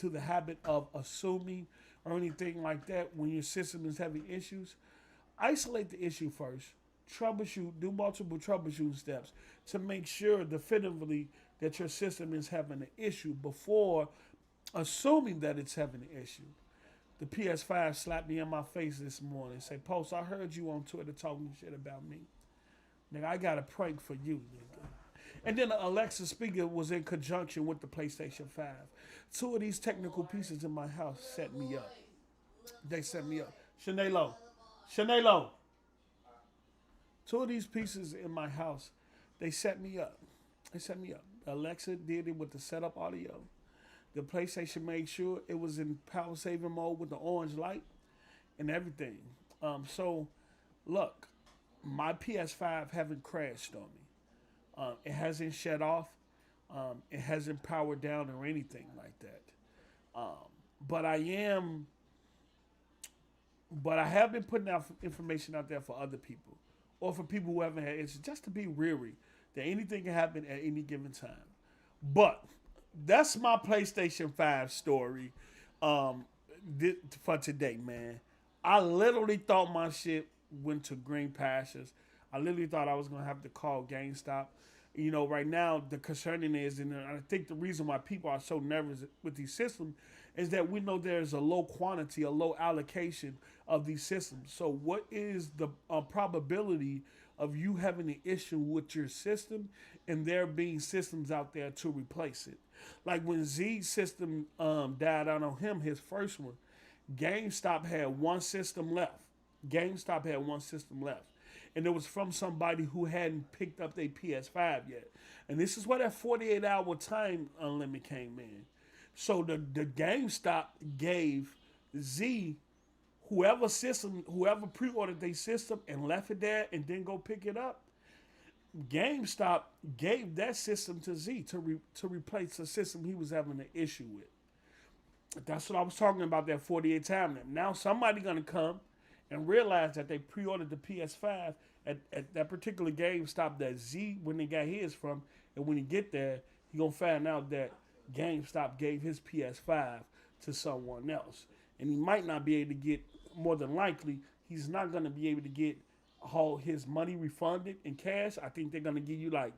into the habit of assuming or anything like that when your system is having issues, isolate the issue first. Troubleshoot, do multiple troubleshooting steps to make sure definitively that your system is having an issue before assuming that it's having an issue. The PS5 slapped me in my face this morning and say, Post, I heard you on Twitter talking shit about me. Nigga, I got a prank for you, nigga. And then the Alexa speaker was in conjunction with the PlayStation 5. Two of these technical pieces in my house set me up. They set me up. Shanelo. Shanelo. Two of these pieces in my house, they set me up. They set me up. Alexa did it with the setup audio. The PlayStation made sure it was in power saving mode with the orange light and everything. So, look, my PS5 haven't crashed on me. It hasn't shut off. It hasn't powered down or anything like that. But I have been putting out information out there for other people or for people who haven't had issues, just to be weary that anything can happen at any given time. But that's my PlayStation 5 story for today, man. I literally thought my shit went to green pastures. I literally thought I was going to have to call GameStop. You know, right now, the concerning is, and I think the reason why people are so nervous with these systems is that we know there's a low quantity, a low allocation of these systems. So what is the probability of you having an issue with your system and there being systems out there to replace it? Like when Z's system died out on him, his first one, GameStop had one system left. GameStop had one system left. And it was from somebody who hadn't picked up their PS5 yet. And this is where that 48-hour time limit came in. So the GameStop gave Z, whoever pre-ordered their system and left it there and didn't go pick it up, GameStop gave that system to Z to replace the system he was having an issue with. That's what I was talking about, that 48 time limit. Now somebody gonna come and realize that they pre-ordered the PS5 at that particular GameStop that Z, when they got his from, and when he get there, he gonna find out that GameStop gave his PS5 to someone else. And he might not be able to get, more than likely, he's not gonna be able to get all his money refunded in cash. I think they're gonna give you like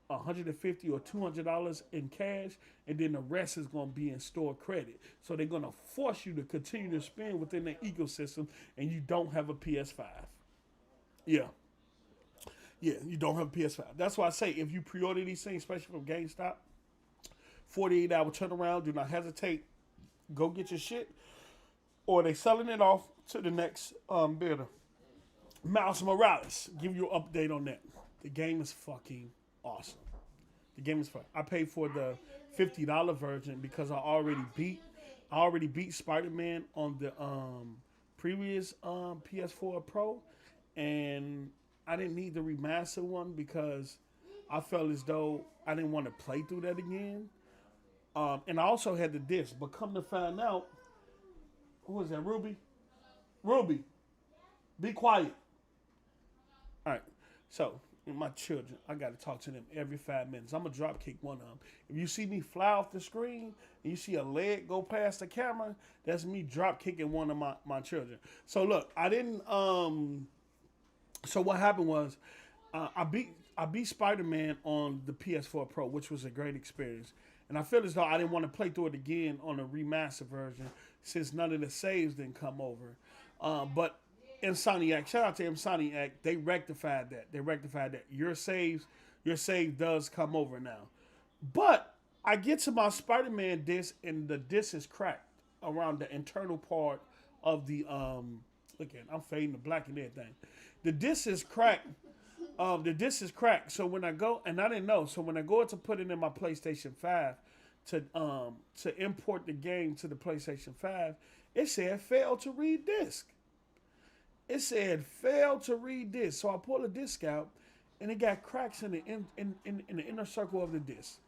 $150 or $200 in cash, and then the rest is going to be in store credit. So they're going to force you to continue to spend within the ecosystem, and you don't have a PS5. Yeah, you don't have a PS5. That's why I say if you pre-order these things, especially from GameStop, 48-hour turnaround. Do not hesitate. Go get your shit, or they selling it off to the next bidder. Miles Morales, give you an update on that. The game is fucking awesome. The game is fun. I paid for the $50 version because I already beat Spider-Man on the previous PS4 Pro, and I didn't need the remastered one because I felt as though I didn't want to play through that again. And I also had the disc, but come to find out, who was that? Ruby, be quiet. All right, so. My children, I got to talk to them every 5 minutes. I'm going to drop kick one of them. If you see me fly off the screen and you see a leg go past the camera, that's me drop kicking one of my children. So look, I didn't, so what happened was, I beat Spider-Man on the PS4 Pro, which was a great experience. And I feel as though I didn't want to play through it again on a remastered version since none of the saves didn't come over. But Insomniac, shout out to Insomniac, they rectified that. Your save does come over now. But I get to my Spider-Man disc, and the disc is cracked around the internal part of the look at, I'm fading to black and everything. The disc is cracked. So when I go, and I didn't know, so when I go to put it in my PlayStation 5 to import the game to the PlayStation 5, it said failed to read disc. It said failed to read disc. So I pulled the disc out, and it got cracks in the inner circle of the disc.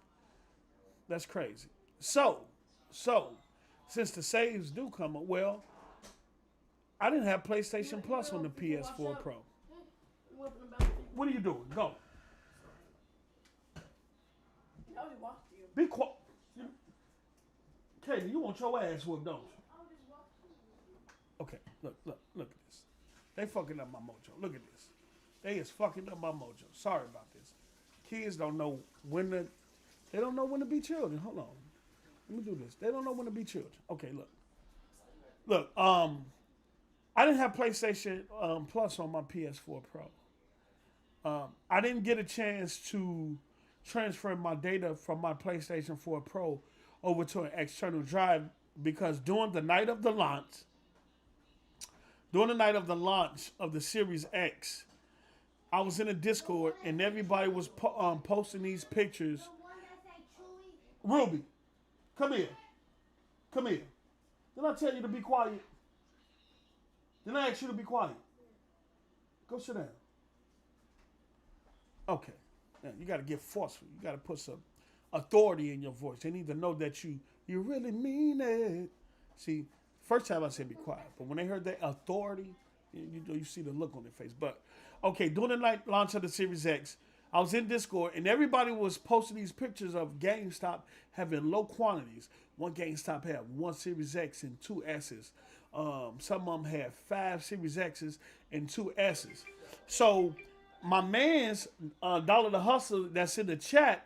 That's crazy. So since the saves do come up, well, I didn't have PlayStation Plus on the PS4 Pro. What are you doing? Go. Be quiet. Katie, you want your ass whooped, don't you? Okay, look at this. They fucking up my mojo. Look at this. They is fucking up my mojo. Sorry about this. Kids don't know when to. They don't know when to be children. Hold on. Let me do this. They don't know when to be children. Okay, look. I didn't have PlayStation Plus on my PS4 Pro. I didn't get a chance to transfer my data from my PlayStation 4 Pro over to an external drive because during the night of the launch of the Series X, I was in a Discord and everybody was posting these pictures. Ruby, come here. Come here. Did I tell you to be quiet? Did I ask you to be quiet? Go sit down. Okay. Now, you got to get forceful. You got to put some authority in your voice. They need to know that you really mean it. See, first time I said be quiet, but when they heard that authority, you see the look on their face. But, okay, during the night launch of the Series X, I was in Discord, and everybody was posting these pictures of GameStop having low quantities. One GameStop had one Series X and two S's. Some of them had 5 Series X's and 2 S's. So my man's Dollar the Hustler that's in the chat,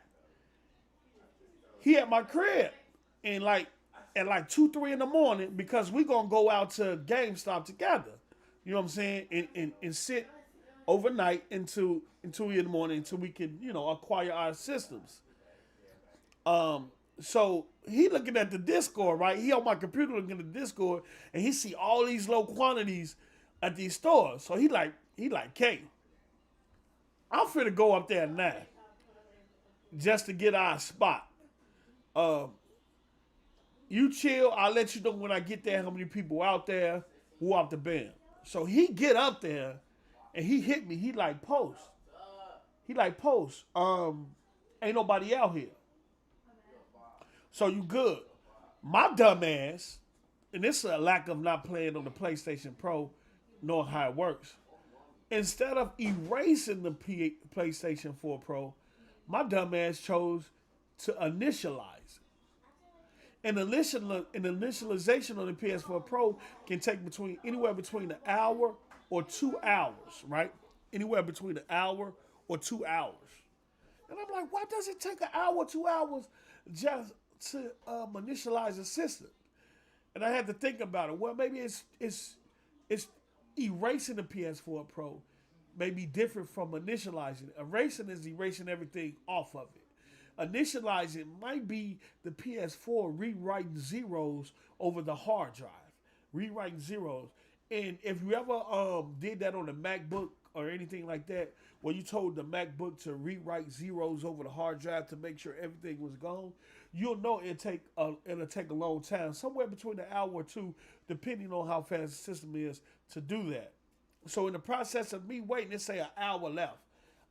he at my crib and at 2, 3 in the morning because we gonna go out to GameStop together. You know what I'm saying? And sit overnight into 2 in the morning until we can, acquire our systems. So he looking at the Discord, right? He on my computer looking at the Discord, and he see all these low quantities at these stores. So he like, K, I'm finna go up there now just to get our spot. You chill. I'll let you know when I get there how many people out there who off the band. So he get up there, and he hit me. He like, post. Ain't nobody out here. So you good. My dumb ass, and this is a lack of not playing on the PlayStation Pro, knowing how it works. Instead of erasing the PlayStation 4 Pro, my dumb ass chose to initialize. And initialization on the PS4 Pro can take anywhere between an hour or 2 hours, right? Anywhere between an hour or 2 hours. And I'm like, why does it take an hour, 2 hours just to initialize a system? And I had to think about it. Well, maybe it's erasing the PS4 Pro may be different from initializing. Erasing is erasing everything off of it. Initializing might be the PS4 rewriting zeros over the hard drive. Rewriting zeros. And if you ever did that on a MacBook or anything like that, where you told the MacBook to rewrite zeros over the hard drive to make sure everything was gone, you'll know it'll take a long time, somewhere between an hour or 2, depending on how fast the system is to do that. So in the process of me waiting, let's say an hour left,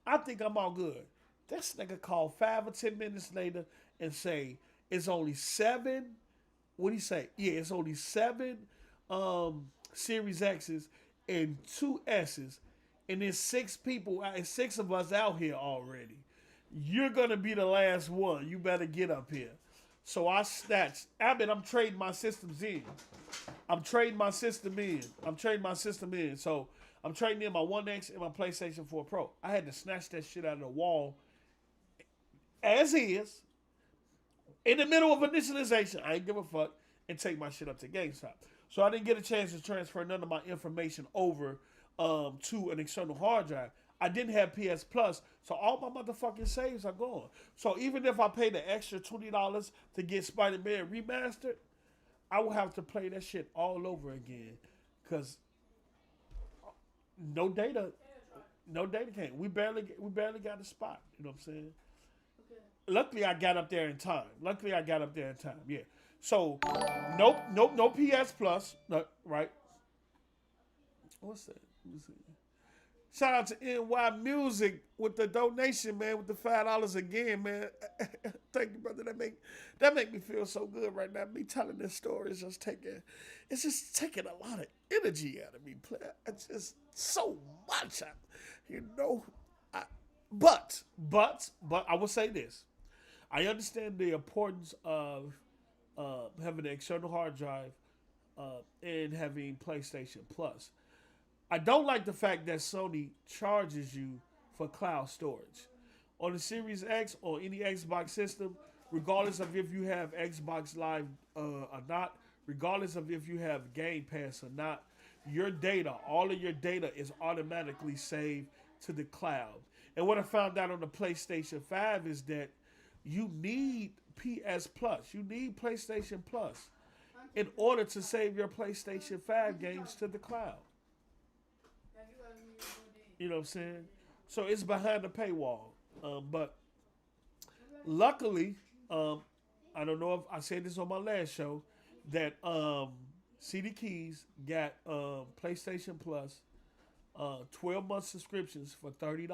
I think I'm all good. This nigga called 5 or 10 minutes later and say it's only 7. What do you say? Yeah, it's only 7 Series X's and 2 S's, and there's 6 people, 6 of us out here already. You're gonna be the last one. You better get up here. So I snatched. I'm trading my systems in. I'm trading my system in. So I'm trading in my 1X and my PlayStation 4 Pro. I had to snatch that shit out of the wall as is, in the middle of initialization. I ain't give a fuck, and take my shit up to GameStop. So I didn't get a chance to transfer none of my information over to an external hard drive. I didn't have PS Plus, so all my motherfucking saves are gone. So even if I pay the extra $20 to get Spider-Man remastered, I will have to play that shit all over again, because no data came. We barely got a spot. You know what I'm saying? Okay. Luckily, I got up there in time. Yeah. So, no PS Plus. No, right? What's that? Let me see. Shout out to NY Music with the donation, man, with the $5 again, man. Thank you, brother. That make me feel so good right now. Me telling this story is just taking a lot of energy out of me. It's just so much, But I will say this: I understand the importance of having an external hard drive, and having PlayStation Plus. I don't like the fact that Sony charges you for cloud storage. On the Series X or any Xbox system, regardless of if you have Xbox Live or not, regardless of if you have Game Pass or not, your data, all of your data is automatically saved to the cloud. And what I found out on the PlayStation 5 is that you need PS Plus, you need PlayStation Plus in order to save your PlayStation 5 games to the cloud. You know what I'm saying? So it's behind the paywall. But luckily, I don't know if I said this on my last show, that CD Keys got PlayStation Plus 12-month subscriptions for $30.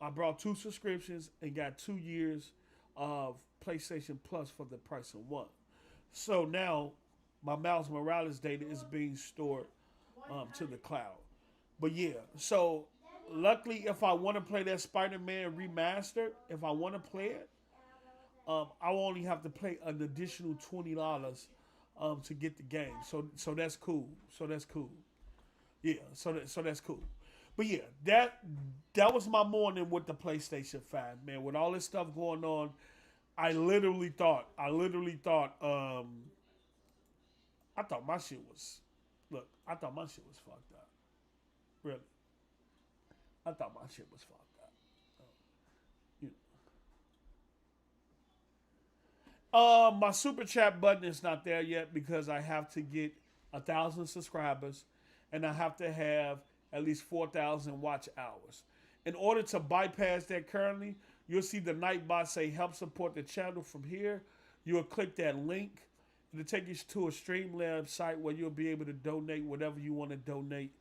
I brought two subscriptions and got 2 years of PlayStation Plus for the price of one. So now my Miles Morales data is being stored to the cloud. But yeah, so luckily, if I want to play that Spider-Man remastered, if I want to play it, I will only have to pay an additional $20 to get the game. So that's cool. So that's cool. Yeah. So that's cool. But yeah, that was my morning with the PlayStation 5, man. With all this stuff going on, I literally thought I thought my shit was look, I thought my shit was fucked up. Really. I thought my shit was fucked up. You My super chat button is not there yet because I have to get 1,000 subscribers and I have to have at least 4,000 watch hours. In order to bypass that currently, you'll see the Nightbot say help support the channel from here. You'll click that link. It'll take you to a Streamlabs site where you'll be able to donate whatever you want to donate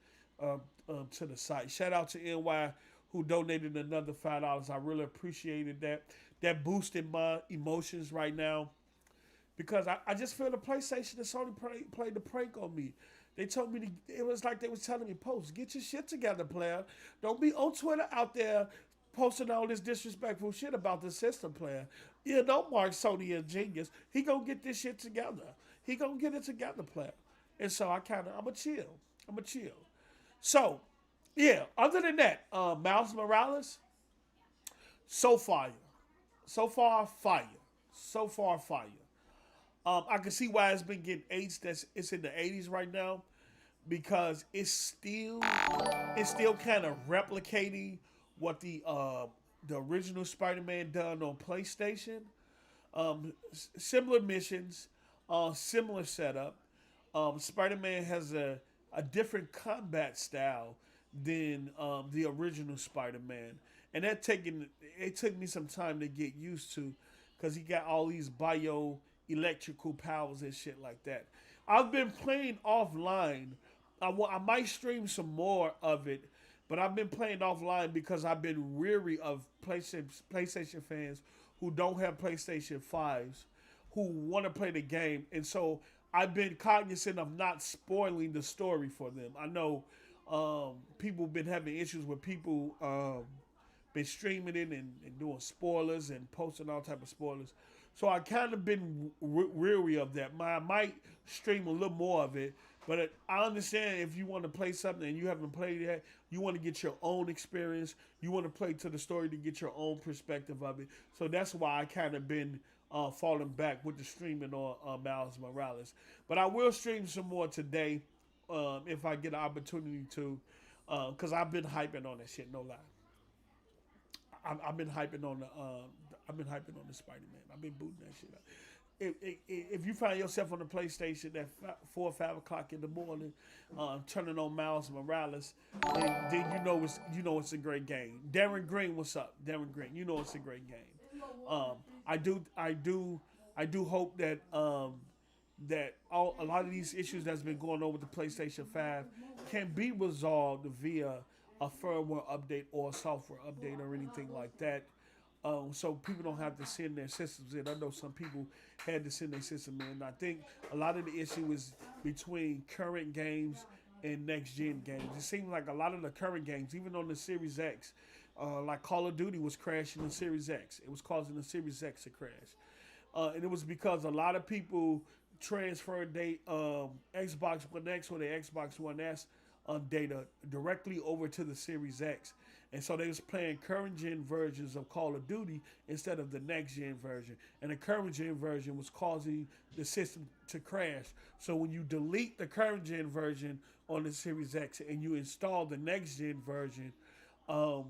to the site. Shout out to NY who donated another $5. I really appreciated that. That boosted my emotions right now because I just feel the PlayStation and Sony played the prank on me. They told me it was like they was telling me, "Post, get your shit together, player. Don't be on Twitter out there posting all this disrespectful shit about the system, player. You know, Mark Sony a genius. He gonna get this shit together. He gonna get it together, player." And so I'ma chill. I'ma chill. So, yeah. Other than that, Miles Morales, so fire. So far, fire. So far, fire. I can see why it's been getting aged. It's in the 80s right now because it's still kind of replicating what the original Spider-Man done on PlayStation. Similar missions, similar setup. Spider-Man has a different combat style than the original Spider-Man, and it took me some time to get used to because he got all these electrical powers and shit like that. I've been playing offline. I might stream some more of it, but I've been playing offline because I've been weary of PlayStation fans who don't have PlayStation 5s who want to play the game. And so I've been cognizant of not spoiling the story for them. I know people been having issues with people been streaming it and doing spoilers and posting all type of spoilers. So I kind of been weary of that. I might stream a little more of it, but I understand if you want to play something and you haven't played it, you want to get your own experience. You want to play to the story to get your own perspective of it. So that's why I kind of been falling back with the streaming on Miles Morales. But I will stream some more today if I get an opportunity to, because I've been hyping on that shit. No lie. I've been hyping on the Spider-Man. I've been booting that shit up. If you find yourself on the PlayStation at 4 or 5 o'clock in the morning, turning on Miles Morales, then you know it's a great game. Darren Green, what's up? Darren Green, you know it's a great game. I do hope that a lot of these issues that's been going on with the PlayStation 5 can be resolved via a firmware update or a software update or anything like that. So people don't have to send their systems in. I know some people had to send their system in. I think a lot of the issue is between current games and next gen games. It seems like a lot of the current games, even on the Series X, like Call of Duty was crashing the Series X. It was causing the Series X to crash. and it was because a lot of people transferred their Xbox One X or their Xbox One S data directly over to the Series X, and so they was playing current gen versions of Call of Duty instead of the next gen version, and the current gen version was causing the system to crash. So when you delete the current gen version on the Series X and you install the next gen version, um,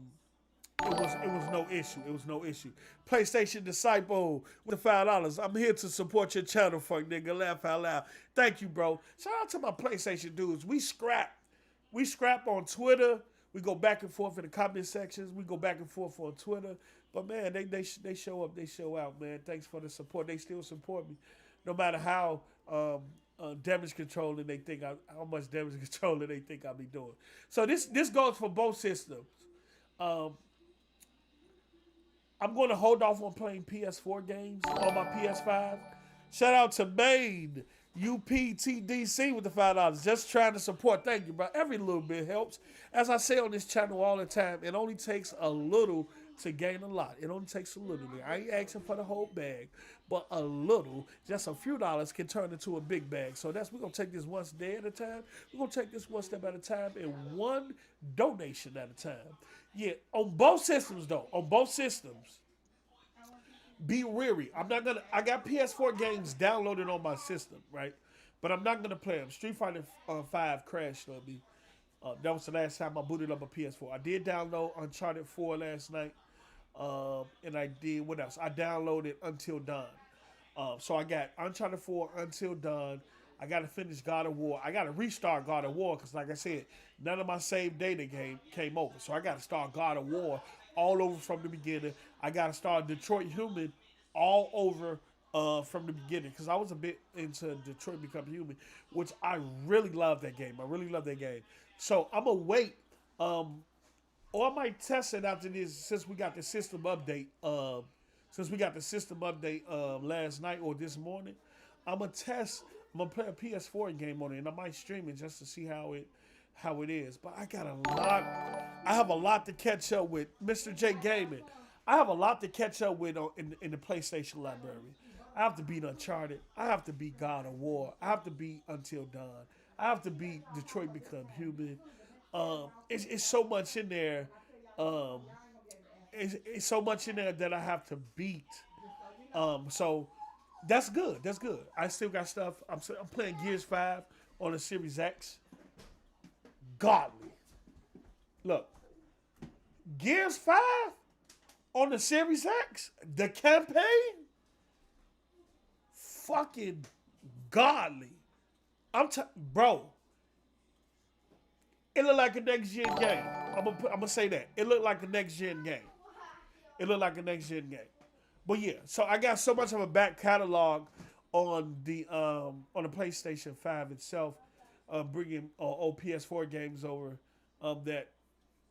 it was no issue. It was no issue. PlayStation Disciple with the $5. I'm here to support your channel, fuck nigga. Laugh out loud. Thank you, bro. Shout out to my PlayStation dudes. We scrap. We scrap on Twitter. We go back and forth in the comment sections. We go back and forth on Twitter. But man, they show up. They show out, man. Thanks for the support. They still support me, no matter how damage controlling they think how much damage controlling they think I'll be doing. So this goes for both systems. Um, I'm going to hold off on playing PS4 games on my PS5. Shout out to Maine, UPTDC with the $5. Just trying to support. Thank you, bro. Every little bit helps. As I say on this channel all the time, it only takes a little to gain a lot. It only takes a little bit. I ain't asking for the whole bag, but a little, just a few dollars can turn into a big bag. So we're going to take this one day at a time. We're going to take this one step at a time and one donation at a time. Yeah, on both systems though, on both systems, be weary. I'm not gonna. I got PS4 games downloaded on my system, right? But I'm not gonna play them. Street Fighter 5 crashed on me. That was the last time I booted up a PS4. I did download Uncharted 4 last night, and I did what else? I downloaded Until Dawn. So I got Uncharted 4 Until Dawn. I got to finish God of War. I got to restart God of War because, like I said, none of my save data came over. So I got to start God of War all over from the beginning. I got to start Detroit Human all over from the beginning because I was a bit into Detroit Become Human, which I really love that game. I really love that game. So I'm going to wait. Or I might test it after this since we got the system update. Last night or this morning. I'm gonna test. I'm gonna play a PS4 game on it, and I might stream it just to see how it is. But I got a lot. I have a lot to catch up with, Mr. J Gaming. I have a lot to catch up with in the PlayStation library. I have to beat Uncharted. I have to beat God of War. I have to beat Until Dawn. I have to beat Detroit Become Human. It's so much in there. Um, it's so much in there that I have to beat. So that's good. That's good. I still got stuff. I'm playing Gears 5 on the Series X. Godly. Look, Gears 5 on the Series X, the campaign, fucking godly. Bro, it looked like a next gen game. I'm gonna say that. It looked like a next gen game. It looked like a next gen game. But yeah, so I got so much of a back catalog on the PlayStation 5 itself, bringing old PS4 games over that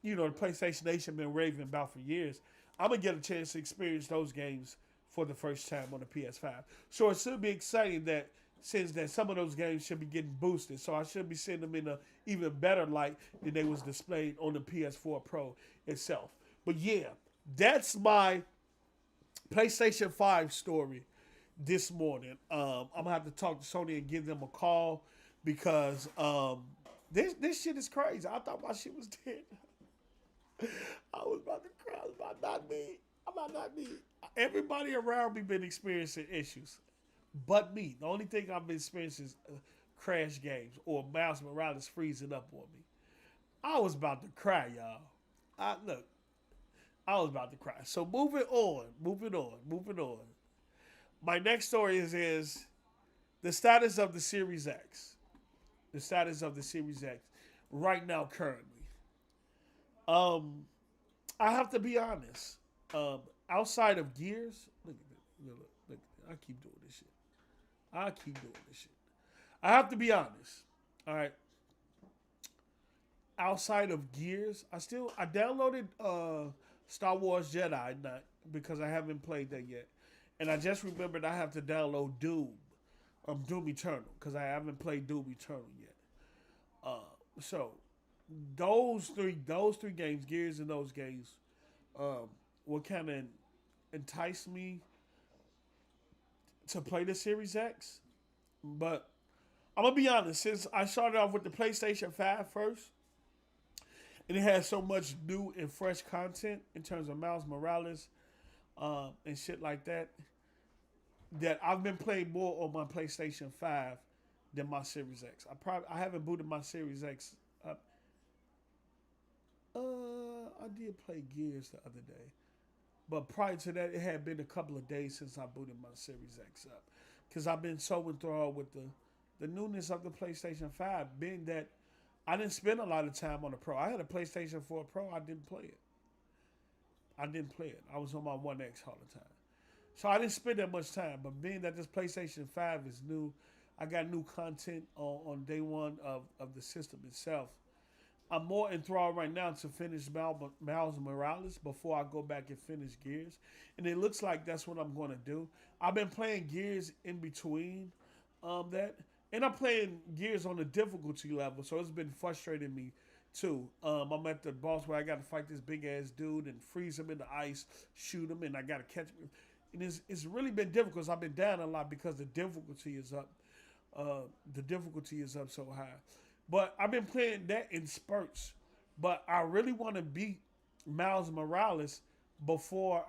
the PlayStation Nation been raving about for years. I'm gonna get a chance to experience those games for the first time on the PS5. So it should be exciting that since that some of those games should be getting boosted. So I should be seeing them in a even better light than they was displayed on the PS4 Pro itself. But yeah, that's my PlayStation 5 story this morning. I'm gonna have to talk to Sony and give them a call because this shit is crazy. I thought my shit was dead. I was about to cry. I was about not me. I'm about not me. Everybody around me been experiencing issues, but me. The only thing I've been experiencing is crash games or Miles Morales freezing up on me. I was about to cry, y'all. I was about to cry. So moving on. My next story is the status of the Series X. The status of the Series X right now currently. I have to be honest. Outside of Gears, look, I keep doing this shit. I have to be honest. All right. Outside of Gears, I downloaded Star Wars Jedi not because I haven't played that yet, and I just remembered I have to download Doom, Doom Eternal because I haven't played Doom Eternal yet. So those three games, Gears and those games, will kind of entice me to play the Series X. But I'm gonna be honest, since I started off with the PlayStation 5 first, and it has so much new and fresh content in terms of Miles Morales and shit like that, that I've been playing more on my PlayStation 5 than my Series X. I haven't booted my Series X up. I did play Gears the other day, but prior to that, it had been a couple of days since I booted my Series X up, because I've been so enthralled with the newness of the PlayStation 5, being that I didn't spend a lot of time on the Pro. I had a PlayStation 4 Pro. I didn't play it. I didn't play it. I was on my One X all the time. So I didn't spend that much time. But being that this PlayStation 5 is new, I got new content on day one of the system itself. I'm more enthralled right now to finish Miles Morales before I go back and finish Gears. And it looks like that's what I'm going to do. I've been playing Gears in between that. And I'm playing Gears on the difficulty level, so it's been frustrating me too. I'm at the boss where I got to fight this big ass dude and freeze him in the ice, shoot him, and I got to catch him. And it's really been difficult because I've been down a lot because the difficulty is up. The difficulty is up so high. But I've been playing that in spurts. But I really want to beat Miles Morales before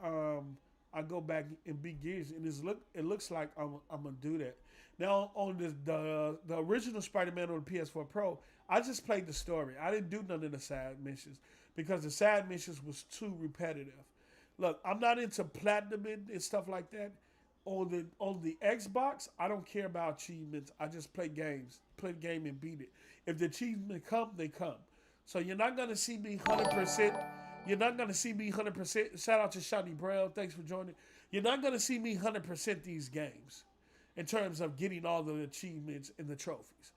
I go back and beat Gears. And it looks like I'm gonna do that. Now on the original Spider-Man on the PS4 Pro, I just played the story. I didn't do none of the side missions because the side missions was too repetitive. Look, I'm not into platinum and stuff like that. On the Xbox, I don't care about achievements. I just play games, play the game and beat it. If the achievements come, they come. So you're not gonna see me 100%. You're not gonna see me 100%. Shout out to Shotty Brown. Thanks for joining. You're not gonna see me 100% these games in terms of getting all the achievements and the trophies.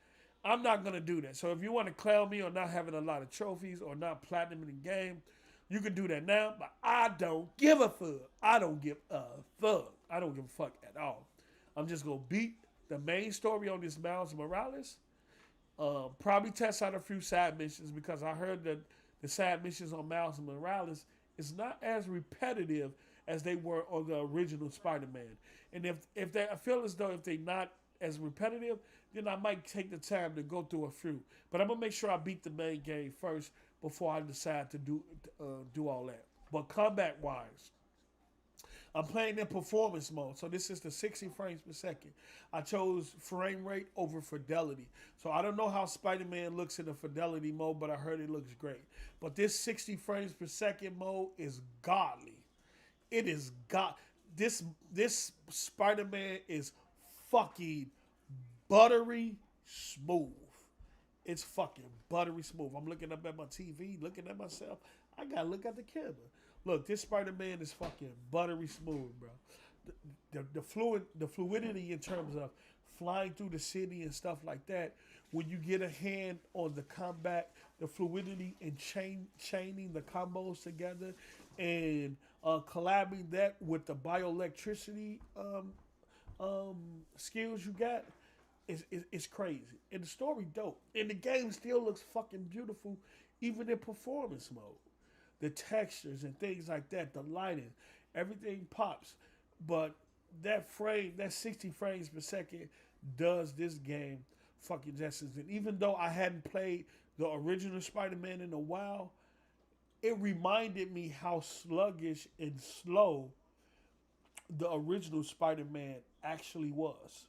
I'm not gonna do that. So if you want to clown me on not having a lot of trophies or not platinum in the game, you can do that now. But I don't give a fuck. I don't give a fuck. I don't give a fuck at all. I'm just gonna beat the main story on this Miles Morales. Probably test out a few side missions because I heard that the side missions on Miles Morales is not as repetitive as they were on the original Spider-Man. And if they, I feel as though if they're not as repetitive, then I might take the time to go through a few. But I'm gonna make sure I beat the main game first before I decide to do all that. But combat wise, I'm playing in performance mode. So this is the 60 frames per second. I chose frame rate over fidelity. So I don't know how Spider-Man looks in the fidelity mode, but I heard it looks great. But this 60 frames per second mode is godly. It is god. This Spider-Man is fucking buttery smooth. It's fucking buttery smooth. I'm looking up at my TV, looking at myself. I gotta look at the camera. Look, this Spider-Man is fucking buttery smooth, bro. The fluidity in terms of flying through the city and stuff like that. When you get a hand on the combat, the fluidity and chaining the combos together, and collabing that with the bioelectricity skills you got, it's crazy. And the story dope. And the game still looks fucking beautiful, even in performance mode. The textures and things like that, the lighting, everything pops. But that 60 frames per second does this game fucking justice. And even though I hadn't played the original Spider-Man in a while, it reminded me how sluggish and slow the original Spider-Man actually was.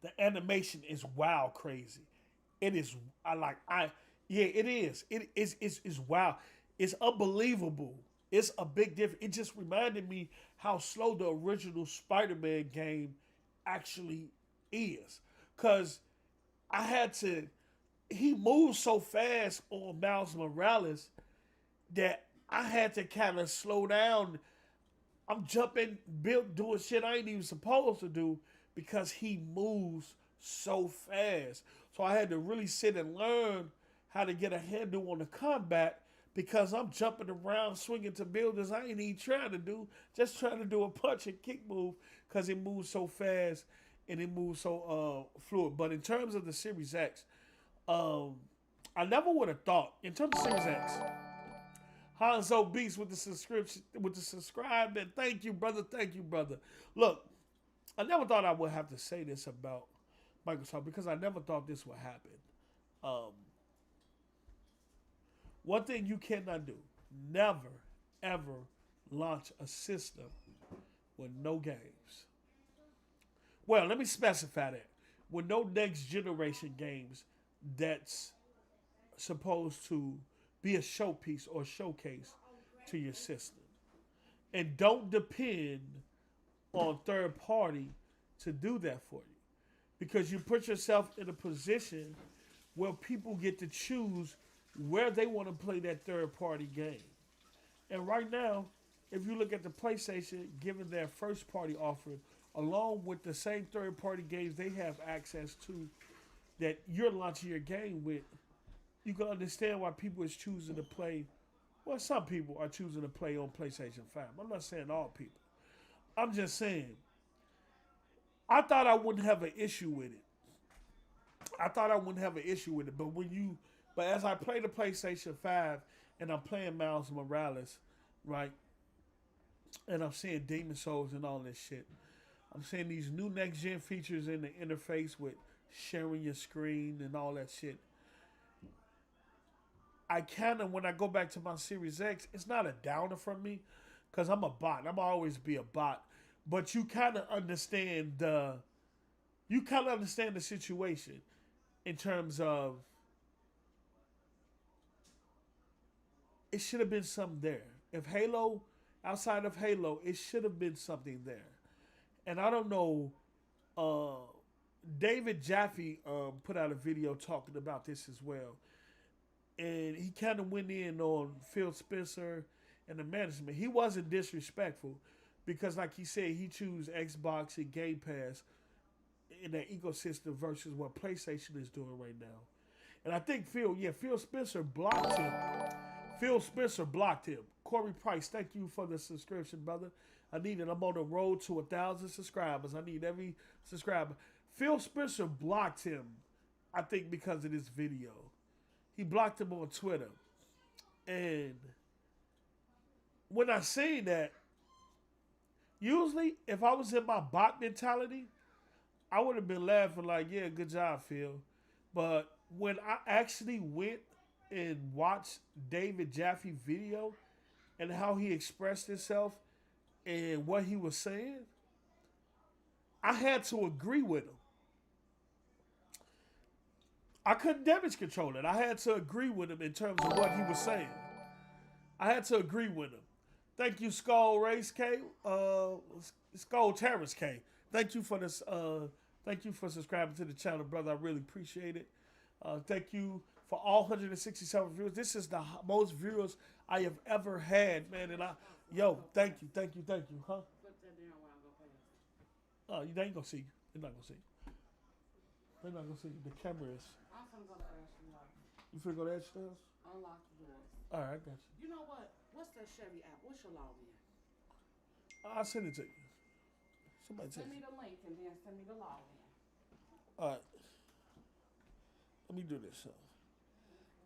The animation is wild crazy. It is it is. It's wild. It's unbelievable. It's a big difference. It just reminded me how slow the original Spider-Man game actually is. Cause he moves so fast on Miles Morales that I had to kind of slow down. I'm jumping, doing shit I ain't even supposed to do because he moves so fast. So I had to really sit and learn how to get a handle on the combat because I'm jumping around, swinging to buildings I ain't even trying to do, just trying to do a punch and kick move because it moves so fast and it moves so fluid. But in terms of the Series X, I never would have thought, in terms of Series X, Hanzo Beast with the subscription, with the subscribe, and thank you, brother. Thank you, brother. Look, I never thought I would have to say this about Microsoft because I never thought this would happen. Um, One thing you cannot do, never, ever launch a system with no games. Well, let me specify that. With no next generation games that's supposed to be a showpiece or showcase to your system. And don't depend on third party to do that for you. Because you put yourself in a position where people get to choose where they want to play that third party game. And right now, if you look at the PlayStation, given their first party offering, along with the same third party games they have access to that you're launching your game with, you can understand why people is choosing to play. Well, some people are choosing to play on PlayStation 5. I'm not saying all people. I'm just saying, I thought I wouldn't have an issue with it. I thought I wouldn't have an issue with it, but as I play the PlayStation 5 and I'm playing Miles Morales, right, and I'm seeing Demon Souls and all this shit, I'm seeing these new next gen features in the interface with sharing your screen and all that shit. I kind of, when I go back to my Series X, it's not a downer from me because I'm a bot. I'm always be a bot, but you kind of understand the situation in terms of it should have been something there. If Halo, outside of Halo, it should have been something there. And I don't know. David Jaffe put out a video talking about this as well, and he kind of went in on Phil Spencer and the management. He wasn't disrespectful because, like he said, he chose Xbox and Game Pass in that ecosystem versus what PlayStation is doing right now. And I think Phil Spencer blocked him. Phil Spencer blocked him. Corey Price, thank you for the subscription, brother. I need it. I'm on the road to 1,000 subscribers. I need every subscriber. Phil Spencer blocked him, I think, because of this video. He blocked him on Twitter. And when I say that, usually if I was in my bot mentality, I would have been laughing like, yeah, good job, Phil. But when I actually went and watched David Jaffe video and how he expressed himself and what he was saying, I had to agree with him. I couldn't damage control it. I had to agree with him in terms of what he was saying. I had to agree with him. Thank you, Skull Race K. Skull Terrace K. Thank you for this. Thank you for subscribing to the channel, brother. I really appreciate it. Thank you for all 167 viewers. This is the most viewers I have ever had, man. And thank you, huh? Oh, you ain't gonna see you. They're not gonna see you. They're not gonna see you. The camera is. I'm finna go to Ashton. You finna go to Ashton? Unlock the doors. All right, I got you. You know what? What's that Chevy app? What's your login? I'll send it to you. Somebody send me the link and then send me the login. All right. Let me do this.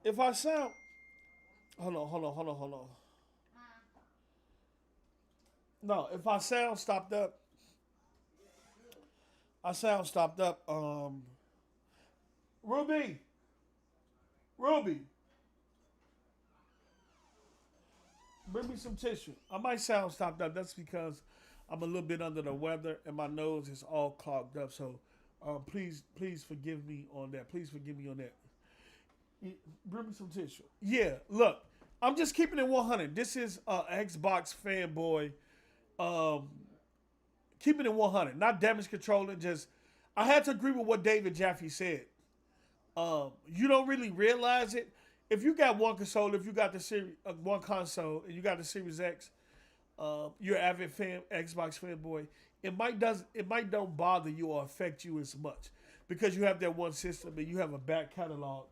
If I sound... Hold on. No, if I sound stopped up... Ruby! Bring me some tissue. I might sound stopped up. That's because I'm a little bit under the weather and my nose is all clogged up. So please forgive me on that. Bring me some tissue. Yeah, look, I'm just keeping it 100. This is Xbox fanboy. Keeping it 100. Not damage controlling. Just, I had to agree with what David Jaffe said. You don't really realize it. If you got one console, if you got the one console, and you got the Series X, you're an avid fan, Xbox fanboy. It might don't bother you or affect you as much because you have that one system and you have a back catalog.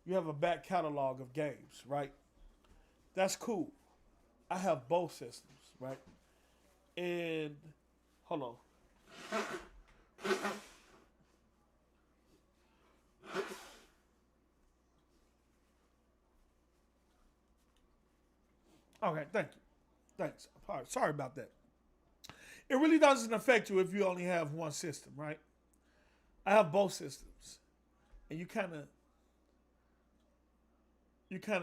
You have a back catalog of games, right? That's cool. I have both systems, right? And hold on. Okay, thank you. Thanks. All right, sorry about that. It really doesn't affect you if you only have one system, right? I have both systems, and you kind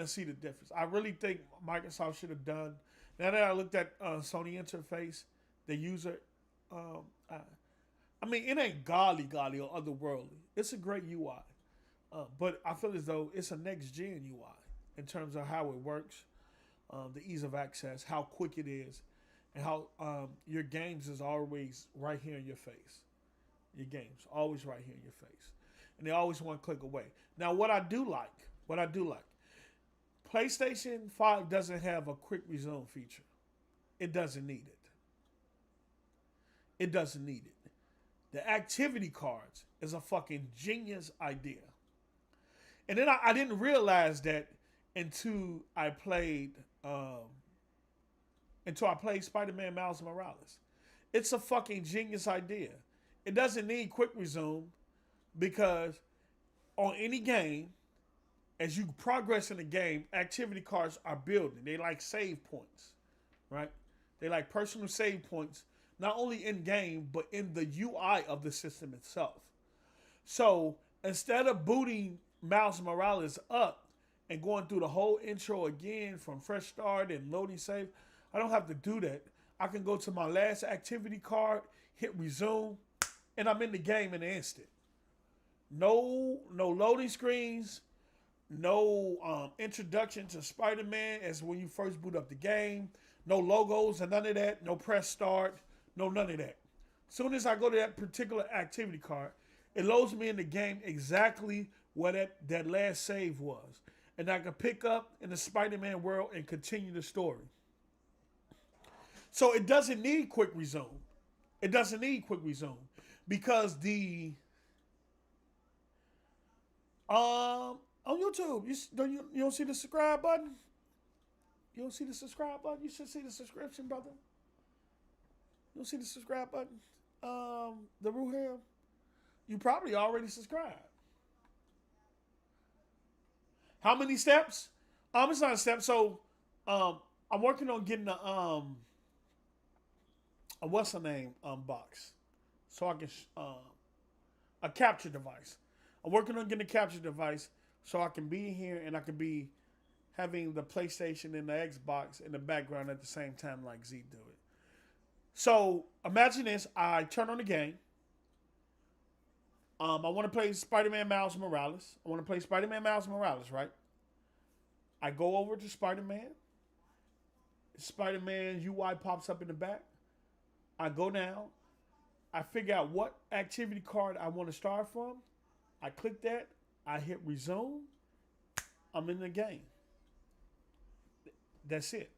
of see the difference. I really think Microsoft should have done. Now that I looked at Sony interface, the user, um, I mean, it ain't godly or otherworldly. It's a great UI, but I feel as though it's a next gen UI in terms of how it works, the ease of access, how quick it is, and how your games is always right here in your face. Your games always right here in your face, and they always one click away. Now, what I do like, PlayStation 5 doesn't have a quick resume feature. It doesn't need it. It doesn't need it. The activity cards is a fucking genius idea. And then I didn't realize that until I played Spider-Man Miles Morales. It's a fucking genius idea. It doesn't need quick resume because on any game, as you progress in the game, activity cards are building. They like save points, right? They like personal save points, not only in game, but in the UI of the system itself. So instead of booting Miles Morales up and going through the whole intro again from fresh start and loading save, I don't have to do that. I can go to my last activity card, hit resume, and I'm in the game in an instant. No loading screens, no introduction to Spider-Man as when you first boot up the game, no logos and none of that, no press start, no none of that. Soon as I go to that particular activity card, it loads me in the game exactly where that last save was. And I can pick up in the Spider-Man world and continue the story. So it doesn't need quick resume. It doesn't need quick resume because the on YouTube you don't see the subscribe button. You don't see the subscribe button. You should see the subscription, brother. You don't see the subscribe button. The Ruham. You probably already subscribed. How many steps? It's not a step. So, I'm working on getting a what's the name box, so I can a capture device. I'm working on getting a capture device so I can be here and I can be having the PlayStation and the Xbox in the background at the same time like Z do it. So imagine this: I turn on the game. I want to play Spider-Man Miles Morales. Right? I go over to Spider-Man. Spider-Man UI pops up in the back. I go down. I figure out what activity card I want to start from. I click that. I hit resume. I'm in the game. That's it.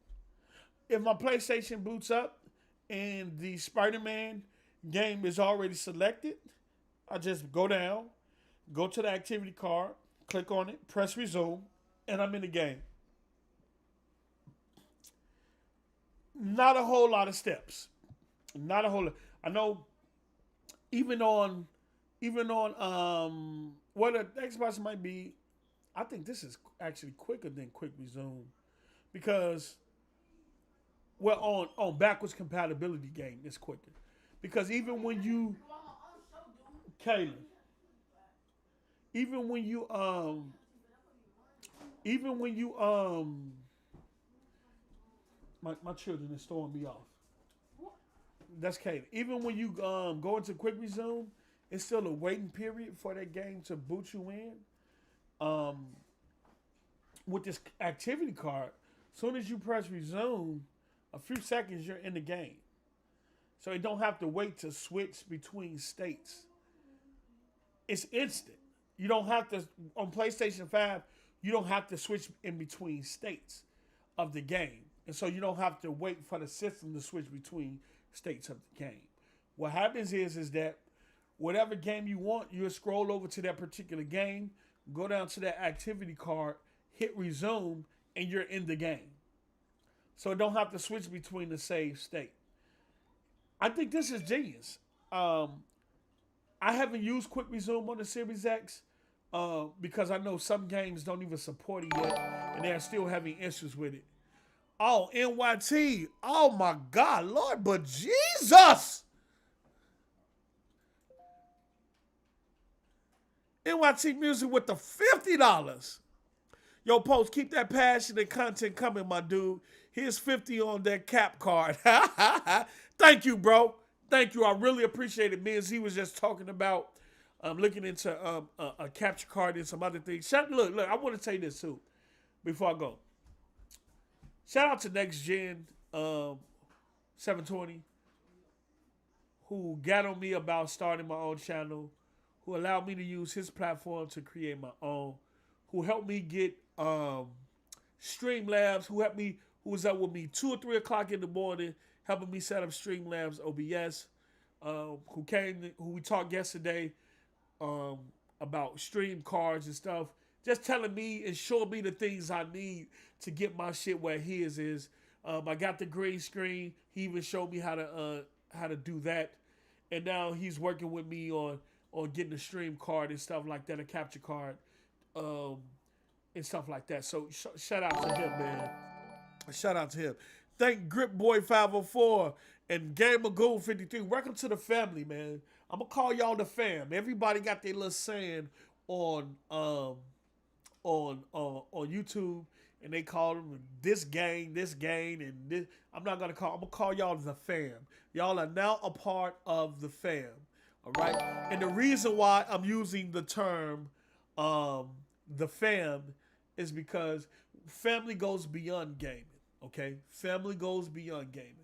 If my PlayStation boots up and the Spider-Man game is already selected, I just go down, go to the activity card, click on it, press resume, and I'm in the game. Not a whole lot of steps. Not a whole lot. I know even on what the Xbox might be, I think this is actually quicker than quick resume because on backwards compatibility game it's quicker because Kaylin, even when you even when you my children is throwing me off. That's Kaylin. Even when you go into quick resume, it's still a waiting period for that game to boot you in. With this activity card, as soon as you press resume, a few seconds you're in the game. So you don't have to wait to switch between states. It's instant. You don't have to on PlayStation 5, you don't have to switch in between states of the game. And so you don't have to wait for the system to switch between states of the game. What happens is that whatever game you want, you'll scroll over to that particular game, go down to that activity card, hit resume, and you're in the game. So it don't have to switch between the save state. I think this is genius. I haven't used quick resume on the Series X because I know some games don't even support it yet, and they're still having issues with it. Oh, NYT. Oh my God, Lord, but Jesus. NYT Music with the $50. Yo, Post, keep that passion and content coming, my dude. Here's 50 on that cap card. Thank you, bro. Thank you. I really appreciate it. Me and Z was just talking about looking into a capture card and some other things. Look, I want to say this too before I go. Shout out to Next Gen 720 who got on me about starting my own channel, who allowed me to use his platform to create my own, who helped me get Streamlabs, who was up with me 2 or 3 o'clock in the morning, helping me set up Streamlabs OBS, who we talked yesterday um, about stream cards and stuff, just telling me and showing me the things I need to get my shit where his is. I got the green screen. He even showed me how to do that, and now he's working with me on getting a stream card and stuff like that, a capture card, um, and stuff like that. So shout out to him, man. Shout out to him. Thank Grip Boy 504 and Gamer Gold 53. Welcome to the family, man. I'm gonna call y'all the fam. Everybody got their little saying on on YouTube, and they call them this gang, and this. I'm gonna call y'all the fam. Y'all are now a part of the fam. All right. And the reason why I'm using the term um, the fam is because family goes beyond gaming. Okay, family goes beyond gaming.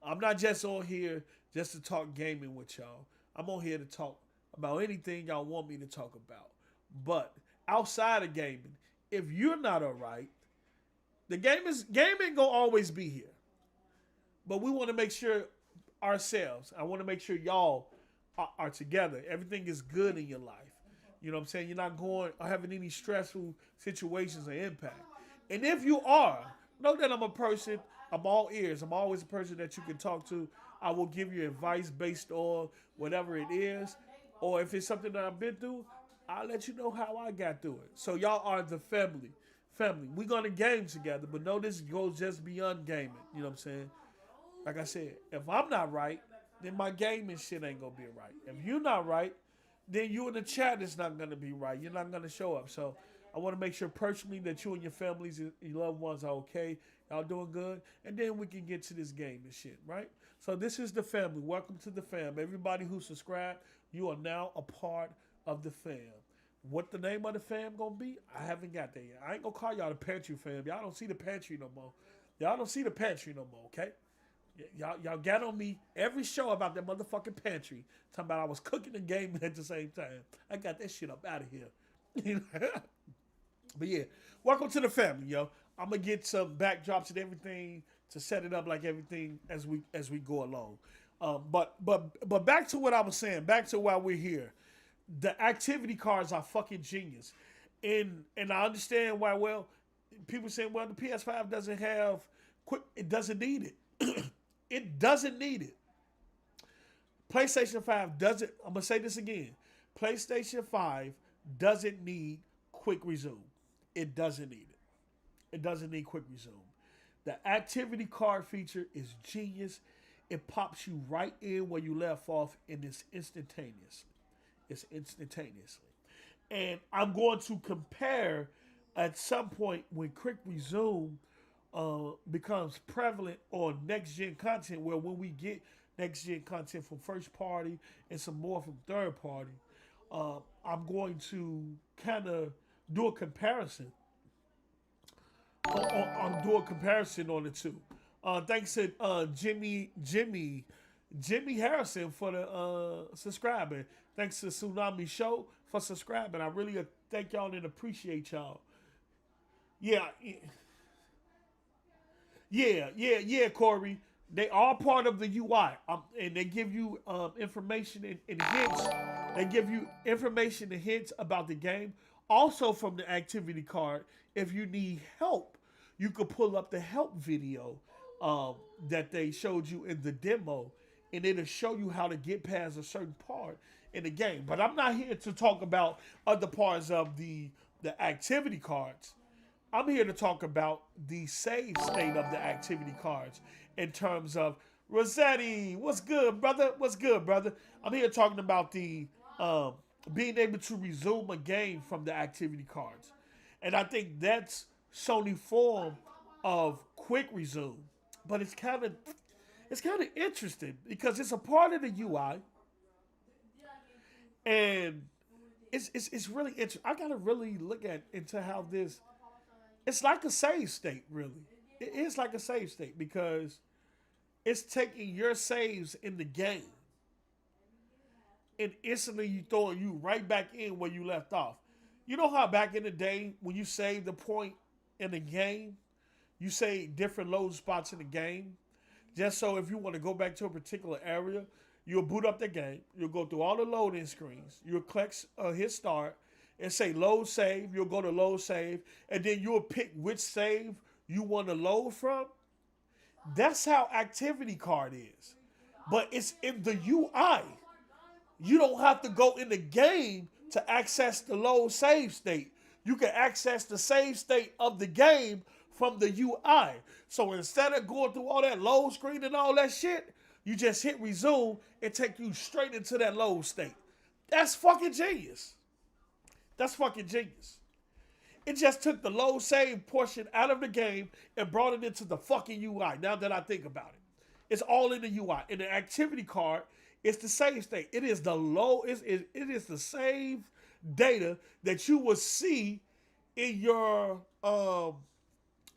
I'm not just on here just to talk gaming with y'all. I'm on here to talk about anything y'all want me to talk about. But outside of gaming, if you're not alright, the gaming gonna always be here. But we want to make sure ourselves. I want to make sure y'all are together. Everything is good in your life. You know what I'm saying? You're not going or having any stressful situations or impact. And if you are, know that I'm a person, I'm all ears. I'm always a person that you can talk to. I will give you advice based on whatever it is. Or if it's something that I've been through, I'll let you know how I got through it. So y'all are the family. Family. We're gonna game together, but know this goes just beyond gaming. You know what I'm saying? Like I said, if I'm not right, then my gaming shit ain't gonna be right. If you're not right, then you in the chat is not gonna be right. You're not gonna show up. So I want to make sure personally that you and your families and your loved ones are okay. Y'all doing good, and then we can get to this game and shit, right? So this is the family. Welcome to the fam. Everybody who subscribed, you are now a part of the fam. What the name of the fam gonna be? I haven't got that yet. I ain't gonna call y'all the pantry fam. Y'all don't see the pantry no more. Y'all don't see the pantry no more, okay? Y'all got on me every show about that motherfucking pantry. Talking about I was cooking and gaming at the same time. I got that shit up out of here. But yeah, welcome to the family, yo. I'm gonna get some backdrops and everything to set it up like everything as we go along. But back to what I was saying. Back to why we're here. The activity cards are fucking genius, and I understand why. Well, people saying, well, the PS5 doesn't have quick. It doesn't need it. It doesn't need it. PlayStation 5 doesn't. I'm gonna say this again. PlayStation 5 doesn't need quick resume. It doesn't need it. It doesn't need quick resume. The activity card feature is genius. It pops you right in where you left off, and it's instantaneous. It's instantaneously. And I'm going to compare at some point when quick resume becomes prevalent on next gen content, where when we get next gen content from first party and some more from third party, I'm going to kind of do a comparison. I'll do a comparison on the two. Thanks to Jimmy Harrison for the subscribing. Thanks to Tsunami Show for subscribing. I really thank y'all and appreciate y'all. Yeah, yeah, Corey. They are part of the UI, and they give you information and hints. They give you information and hints about the game. Also, from the activity card, if you need help, you could pull up the help video that they showed you in the demo, and it'll show you how to get past a certain part in the game. But I'm not here to talk about other parts of the activity cards. I'm here to talk about the save state of the activity cards in terms of Rossetti. What's good, brother? What's good, brother? I'm here talking about the um, being able to resume a game from the activity cards, and I think that's Sony form of quick resume. But it's kind of interesting because it's a part of the UI, and it's really interesting. I gotta really look at into how this. It's like a save state, really. It is like a save state because it's taking your saves in the game and instantly you throwing you right back in where you left off. You know how back in the day when you saved the point in the game, you save different load spots in the game, just so if you want to go back to a particular area, you'll boot up the game. You'll go through all the loading screens. You'll click hit start and say load save. You'll go to load save, and then you'll pick which save you want to load from. That's how activity card is, but it's in the UI. You don't have to go in the game to access the load save state. You can access the save state of the game from the UI. So instead of going through all that load screen and all that shit, you just hit resume and take you straight into that load state. That's fucking genius. That's fucking genius. It just took the load save portion out of the game and brought it into the fucking UI. Now that I think about it, it's all in the UI. In the activity card, it's the save state. It is the it is the save data that you will see in your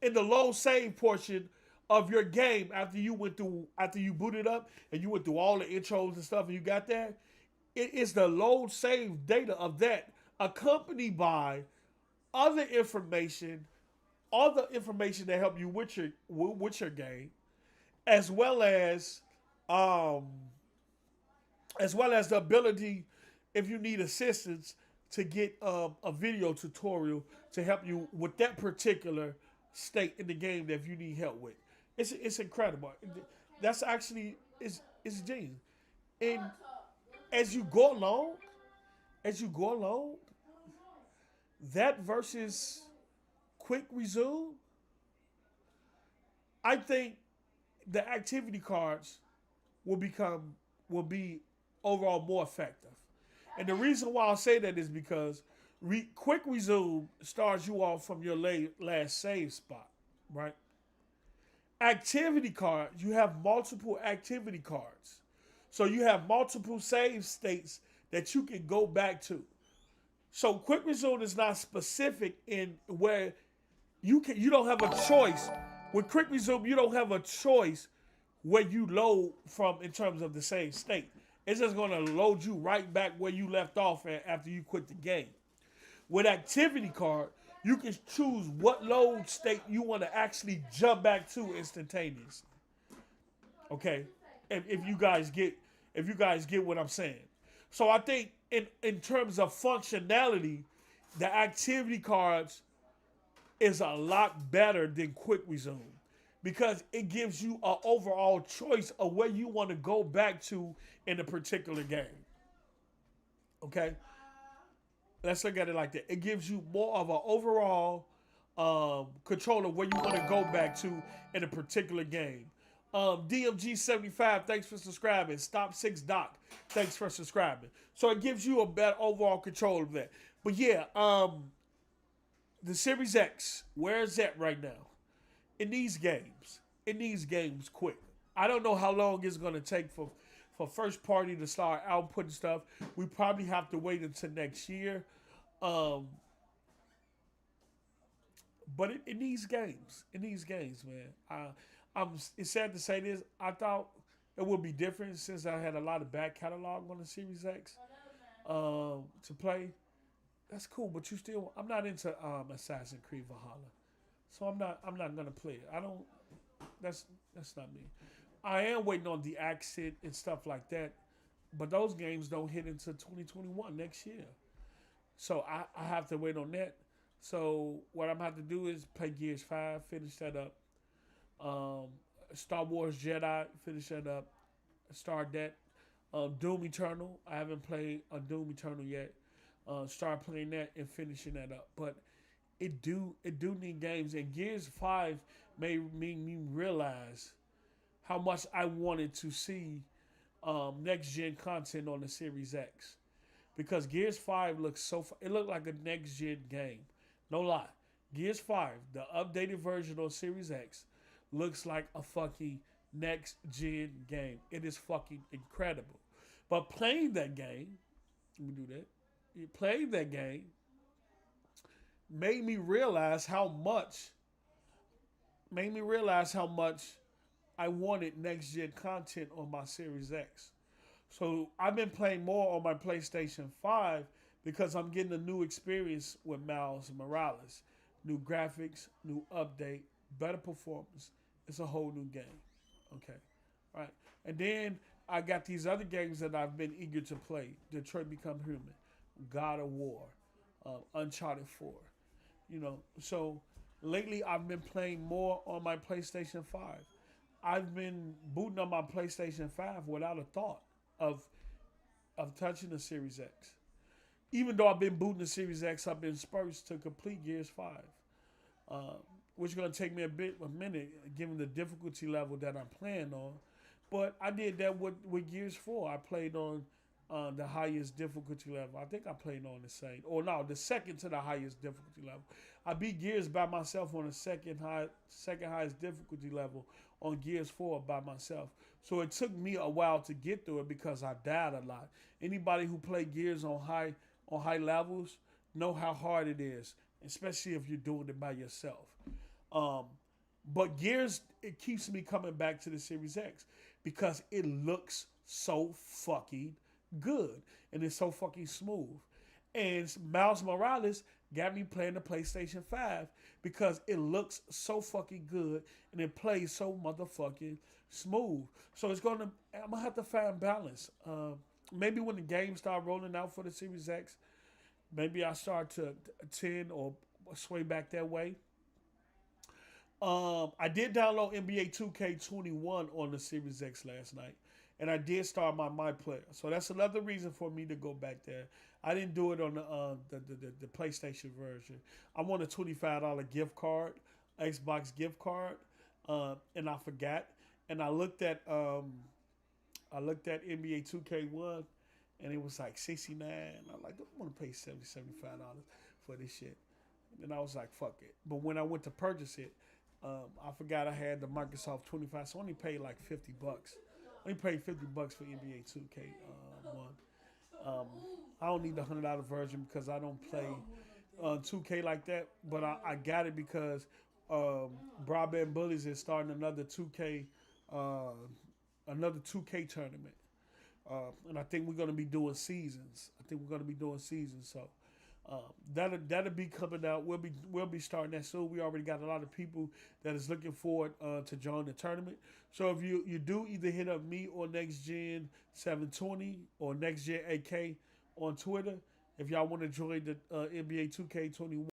in the load save portion of your game after you booted up and you went through all the intros and stuff and you got there. It is the load save data of that accompanied by other information, that help you with your game, as well as um, the ability, if you need assistance, to get a video tutorial to help you with that particular state in the game that if you need help with. It's incredible. That's actually it's genius. And as you go along, as you go along, that versus quick resume, I think the activity cards will be overall more effective. And the reason why I say that is because quick resume starts you off from your last save spot, right? Activity cards, you have multiple activity cards. So you have multiple save states that you can go back to. So quick resume is not specific in where you don't have a choice. With quick resume, you don't have a choice where you load from in terms of the same state. It's just going to load you right back where you left off at after you quit the game. With activity card, you can choose what load state you want to actually jump back to instantaneously. Okay, if you guys get what I'm saying. So I think in terms of functionality, the activity cards is a lot better than quick resume because it gives you an overall choice of where you want to go back to in a particular game. Okay, let's look at it like that. It gives you more of an overall control of where you want to go back to in a particular game. DMG75, thanks for subscribing. Stop 6 Doc, thanks for subscribing. So it gives you a better overall control of that. But yeah, the Series X, where is that right now? In these games. Quick. I don't know how long it's going to take for first party to start outputting stuff. We probably have to wait until next year. But in these games, man, it's sad to say this. I thought it would be different since I had a lot of back catalog on the Series X to play. That's cool, but I'm not into Assassin's Creed Valhalla, so I'm not gonna play it. I don't. That's not me. I am waiting on the accent and stuff like that, but those games don't hit until 2021 next year. So I have to wait on that. So what I'm gonna have to do is play Gears 5, finish that up. Star Wars Jedi, finish that up. Start that. Doom Eternal. I haven't played a Doom Eternal yet. Start playing that and finishing that up. But it do need games, and Gears 5 made me realize how much I wanted to see next gen content on the Series X, because Gears 5 looks it looked like a next gen game. No lie, Gears 5, the updated version on Series X, looks like a fucking next gen game. It is fucking incredible. But playing that game, let me do that. Playing that game made me realize how much I wanted next gen content on my Series X. So I've been playing more on my PlayStation 5 because I'm getting a new experience with Miles Morales. New graphics, new update, better performance. It's a whole new game. Okay. Right. And then I got these other games that I've been eager to play. Detroit Become Human, God of War, Uncharted 4. So lately I've been playing more on my PlayStation 5. I've been booting on my PlayStation 5 without a thought of touching the Series X. Even though I've been booting the Series X, I've been spurts to complete Gears 5, uh, which is going to take me a minute, given the difficulty level that I'm playing on. But I did that with Gears 4. I played on the highest difficulty level. I think I played on the same, or no, the second to the highest difficulty level. I beat Gears by myself on the second highest difficulty level on Gears 4 by myself. So it took me a while to get through it because I died a lot. Anybody who played Gears on high levels know how hard it is, especially if you're doing it by yourself. Um, but Gears, it keeps me coming back to the Series X because it looks so fucking good and it's so fucking smooth. And Miles Morales got me playing the PlayStation 5 because it looks so fucking good and it plays so motherfucking smooth. So I'm gonna have to find balance. Maybe when the games start rolling out for the Series X, maybe I start to tend or sway back that way. I did download NBA 2K21 on the Series X last night, and I did start my player. So that's another reason for me to go back there. I didn't do it on the PlayStation version. I want a $25 gift card, Xbox gift card, and I forgot. And I looked at NBA 2K1, and it was like 69. I'm like, I don't want to pay $75 for this shit. And I was like, fuck it. But when I went to purchase it, I forgot I had the Microsoft 25, so I only paid like $50. I only paid $50 for NBA 2K1. I don't need the $100 version because I don't play 2K like that. But I got it because Broadband Bullies is starting uh, another 2K tournament. And I think we're going to be doing seasons. So that'll be coming out. We'll be starting that soon. We already got a lot of people that is looking forward to join the tournament. So if you do either hit up me or Next Gen 720 or Next Gen AK on Twitter, if y'all want to join the NBA 2K21